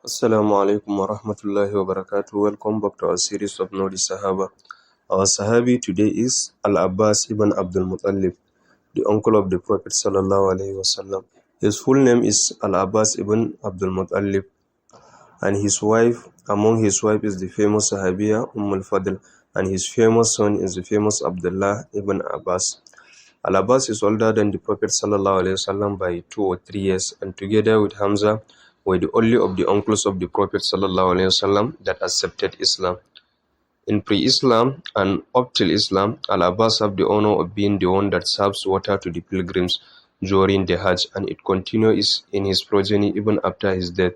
Assalamu alaikum wa rahmatullahi wa barakatuh. Welcome back to our series of Know the Sahaba. Our Sahabi today is Abbas ibn Abdulmutallib, the uncle of the Prophet sallallahu alaihi wasallam. His full name is Abbas ibn Abdulmutallib, and among his wife is the famous Sahabiya al-Fadl, and his famous son is the famous Abdullah ibn Abbas. Abbas is older than the Prophet sallallahu alaihi wasallam by 2 or 3 years, and together with Hamza were the only of the uncles of the Prophet sallallahu alaihi wasallam that accepted Islam. In pre-Islam and up till Islam, Abbas have the honor of being the one that serves water to the pilgrims during the Hajj, and it continues in his progeny even after his death.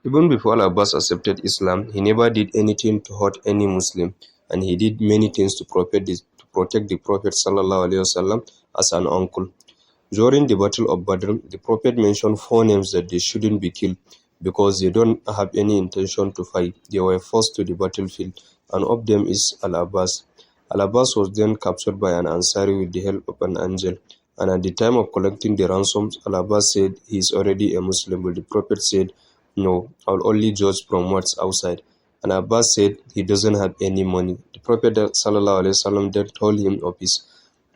Even before Abbas accepted Islam, he never did anything to hurt any Muslim, and he did many things to protect the Prophet sallallahu alaihi wasallam as an uncle. During the Battle of Badr, the Prophet mentioned 4 names that they shouldn't be killed because they don't have any intention to fight. They were forced to the battlefield, and of them is Al-Abbas. Al-Abbas was then captured by an Ansari with the help of an angel, and at the time of collecting the ransoms, Al-Abbas said he is already a Muslim, but the Prophet said, "No, I'll only judge from what's outside." And Abbas said he doesn't have any money. The Prophet ﷺ then told him of his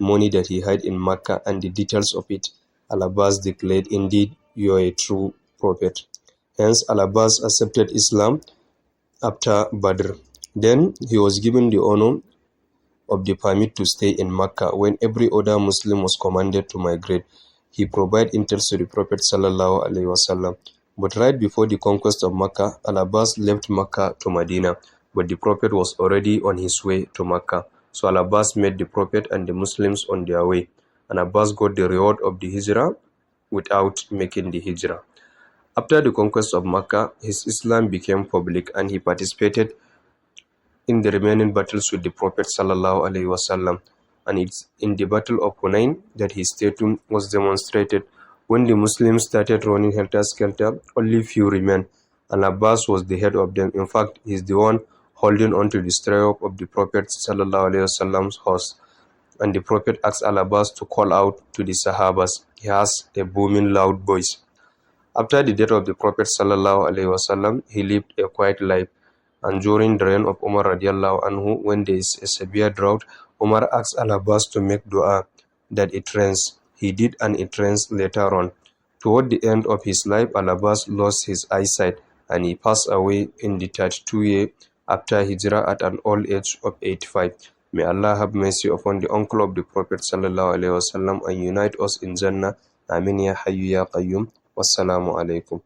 money that he had in Mecca and the details of it. Al-Abbas declared, "Indeed, you are a true prophet." Hence, Al-Abbas accepted Islam after Badr. Then he was given the honor of the permit to stay in Mecca when every other Muslim was commanded to migrate. He provided intel to the Prophet ﷺ. But right before the conquest of Mecca, Al-Abbas left Mecca to Medina, but the Prophet was already on his way to Mecca. So Al-Abbas met the Prophet and the Muslims on their way, and Abbas got the reward of the Hijrah without making the Hijrah. After the conquest of Mecca, his Islam became public, and he participated in the remaining battles with the Prophet sallallahu alaihi wasallam. And it's in the Battle of Hunain that his status was demonstrated. When the Muslims started running helter-skelter, only few remained, and Abbas was the head of them. In fact, he is the one holding on to the stirrup of the Prophet ﷺ's horse. And the Prophet asked Abbas to call out to the Sahabas. He has a booming loud voice. After the death of the Prophet ﷺ, he lived a quiet life. And during the reign of Umar radiallahu anhu, when there is a severe drought, Umar asked Abbas to make dua that it rains. He did, and it rains later on. Toward the end of his life, Abbas lost his eyesight, and he passed away in the 32 year after Hijrah at an old age of 85. May Allah have mercy upon the uncle of the Prophet sallallahu alaihi wasallam and unite us in Jannah. Amin ya hayyu ya qayyum. Wassalamu alaikum.